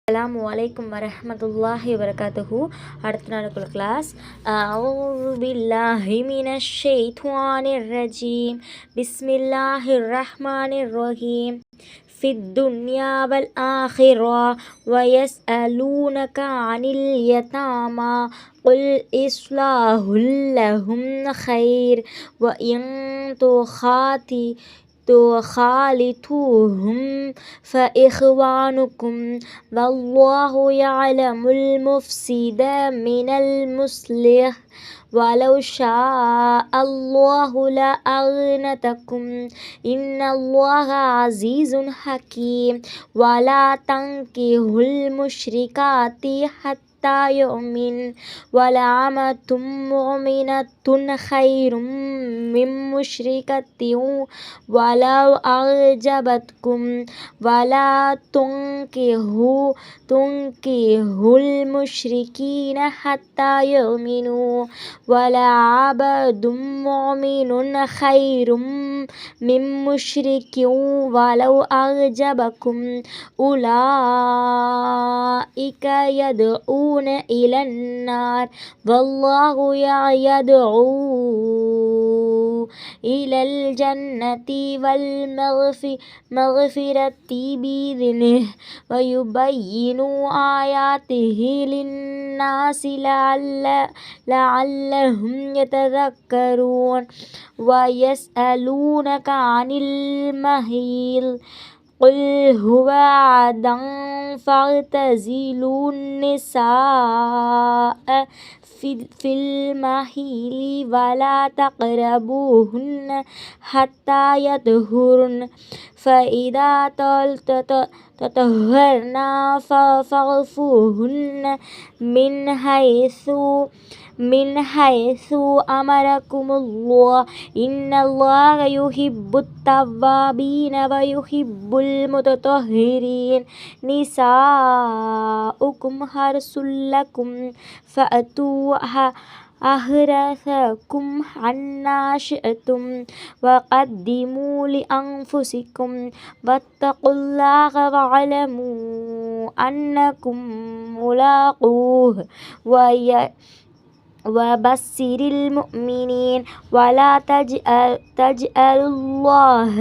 அஸ்ஸலாமு அலைக்கும் வரஹ்மத்துல்லாஹி வபரகாத்துஹு. அடுத்த நாளுக்குள்ள கிளாஸ். அஊது பில்லாஹி மினஷ் ஷைத்வானிர் ரஜீம். பிஸ்மில்லாஹிர் ரஹ்மானிர் ரஹீம். ஃபித் துன்யா வல் ஆஹிரா வயஸ்அலூனக அனில் யதாமா குல் இஸ்லாஹுல் லஹும் கைர் வ இன் تخالطوهم فإخوانكم والله يعلم المفسد من المصلح ولو شاء الله لأعنتكم إن الله عزيز حكيم ولا تنكحوا المشركات حتى يؤمن ولأمة مؤمنة خير من مشركة ولو أعجبتكم ولا تنكحوا المشركين حتى يؤمنوا ولعبد مؤمن خير من مشرك ولو أعجبكم أولئك يدعون إلى النار والله يدعو إلى الجنة والمغفرة بإذنه ويبين آياته للناس لعلهم يتذكرون ويسألونك عن المحيض قل هو عذى فاعتزلوا النساء في المحيض ولا تقربوهن حتى يطهرن فإذا تطهرن فاعفوهن من حيث أمركم الله إن الله يحب التوابين ويحب المتطهرين نساؤكم حرث لكم فأتوا أحرثكم عنا شئتم وقدموا لأنفسكم واتقوا الله واعلموا أنكم ملاقوه وبشر المؤمنين ولا تجعلوا الله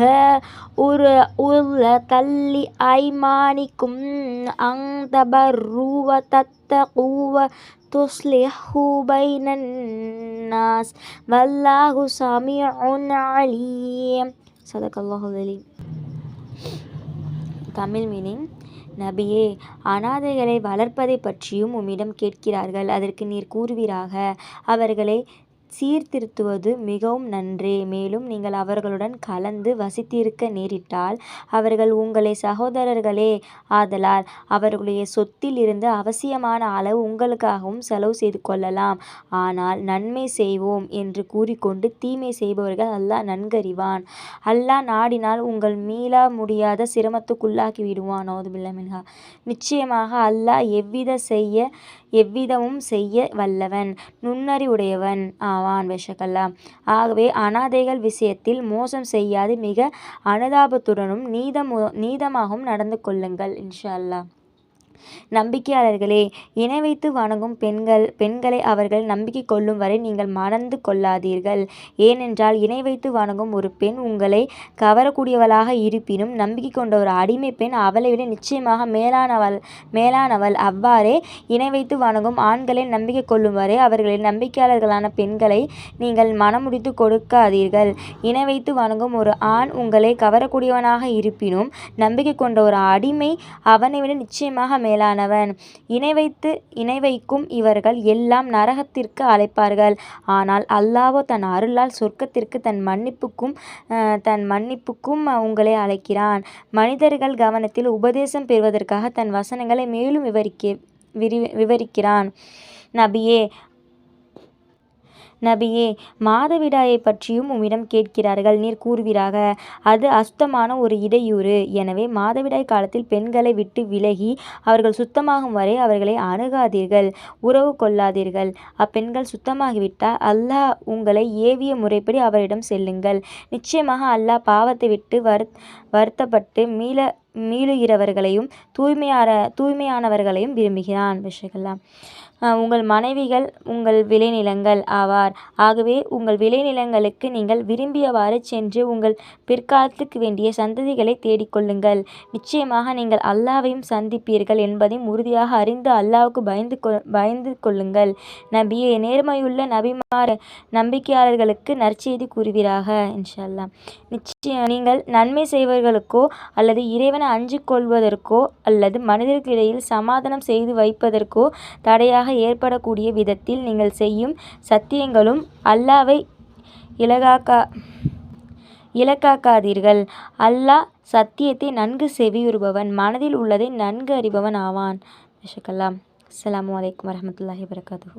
عرضة لأيمانكم أن تبروا وتتقوا وتصلحوا بين الناس والله سميع عليم. صدق الله العليم. தமிழ் மீனிங். நபியே, அனாதைகளை வளர்ப்பதை பற்றியும் உம்மிடம் கேட்கிறார்கள். அதற்கு நீர் கூறுவீராக, அவர்களை சீர்திருத்துவது மிகவும் நன்றே. மேலும் நீங்கள் அவர்களுடன் கலந்து வசித்திருக்க நேரிட்டால் அவர்கள் உங்களை சகோதரர்களே. ஆதலால் அவர்களுடைய சொத்தில் இருந்து அவசியமான அளவு உங்களுக்காகவும் செலவு செய்து கொள்ளலாம். ஆனால் நன்மை செய்வோம் என்று கூறிக்கொண்டு தீமை செய்பவர்கள் அல்லாஹ் நன்கறிவான். அல்லாஹ் நாடினால் உங்கள் மீள முடியாத சிரமத்துக்குள்ளாக்கி விடுவான். நௌதுபில்லாஹ். நிச்சயமாக அல்லாஹ் எவ்விதமும் செய்ய வல்லவன், நுண்ணறிவுடையவன் ஆவான். விஷக்கல்லா. ஆகவே அனாதைகள் விஷயத்தில் மோசம் செய்யாது மிக அனுதாபத்துடனும் நீதமாகவும் நடந்து கொள்ளுங்கள். இன்ஷா அல்லாஹ். நம்பிக்கையாளர்களே, இணை வைத்து வணங்கும் பெண்களை அவர்கள் நம்பிக்கை கொள்ளும் வரை நீங்கள் மறந்து கொள்ளாதீர்கள். ஏனென்றால் இணை வைத்து வணங்கும் ஒரு பெண் உங்களை கவரக்கூடியவளாக இருப்பினும் நம்பிக்கை கொண்ட ஒரு அடிமை பெண் அவளை விட நிச்சயமாக மேலானவள். அவ்வாறே இணை வைத்து வணங்கும் ஆண்களை நம்பிக்கை கொள்ளும் வரை அவர்களின் நம்பிக்கையாளர்களான பெண்களை நீங்கள் மனமுடித்து கொடுக்காதீர்கள். இணை வைத்து வணங்கும் ஒரு ஆண் உங்களை கவரக்கூடியவனாக இருப்பினும் நம்பிக்கை கொண்ட ஒரு அடிமை அவனை விட நிச்சயமாக மேலானவன். இணை வைக்கும் இவர்கள் எல்லாம் நரகத்திற்கு அழைப்பார்கள். ஆனால் அல்லாஹ்வோ தன் அருளால் சொர்க்கத்திற்கு தன் மன்னிப்புக்கும் உங்களை அழைக்கிறான். மனிதர்கள் கவனத்தில் உபதேசம் பெறுவதற்காக தன் வசனங்களை மேலும் விவரிக்கிறான். நபியே, மாதவிடாயை பற்றியும் உம்மிடம் கேட்கிறார்கள். நீர் கூறுவீராக, அது அசுத்தமான ஒரு இடையூறு. எனவே மாதவிடாய் காலத்தில் பெண்களை விட்டு விலகி அவர்கள் சுத்தமாகும் வரை அவர்களை அணுகாதீர்கள், உறவு கொள்ளாதீர்கள். அப்பெண்கள் சுத்தமாகிவிட்டால் அல்லாஹ் உங்களை ஏவிய முறைப்படி அவரிடம் செல்லுங்கள். நிச்சயமாக அல்லாஹ் பாவத்தை விட்டு வருத்தப்பட்டு மீளுகிறவர்களையும் தூய்மையானவர்களையும் விரும்புகிறான். விஷயங்கள்லாம் உங்கள் மனைவிகள் உங்கள் விளைநிலங்கள் ஆவார். ஆகவே உங்கள் விளைநிலங்களுக்கு நீங்கள் விரும்பியவாறு சென்று உங்கள் பிற்காலத்துக்கு வேண்டிய சந்ததிகளை தேடிக்கொள்ளுங்கள். நிச்சயமாக நீங்கள் அல்லாஹ்வையும் சந்திப்பீர்கள் என்பதையும் உறுதியாக அறிந்து அல்லாஹ்வுக்கு பயந்து கொள்ளுங்கள். நபியே, நேர்மையுள்ள நம்பிக்கையாளர்களுக்கு நற்செய்தி கூறுவீராக. இன்ஷா அல்லாஹ். நிச்சயம் நீங்கள் நன்மை செய்வர்களுக்கோ அல்லது இறைவனை அஞ்சிக் கொள்வதற்கோ அல்லது மனிதர்களிடையில் சமாதானம் செய்து வைப்பதற்கோ தடையாக ஏற்படக்கூடிய விதத்தில் நீங்கள் செய்யும் சத்தியங்களும் அல்லாஹ்வை இலக்காக்காதீர்கள். அல்லாஹ் சத்தியத்தை நன்கு செவியுறுபவன், மனதில் உள்ளதை நன்கு அறிபவன் ஆவான். அஸ்ஸலாமு அலைக்கும் வரஹ்மத்துல்லாஹி வபரகாத்துஹு.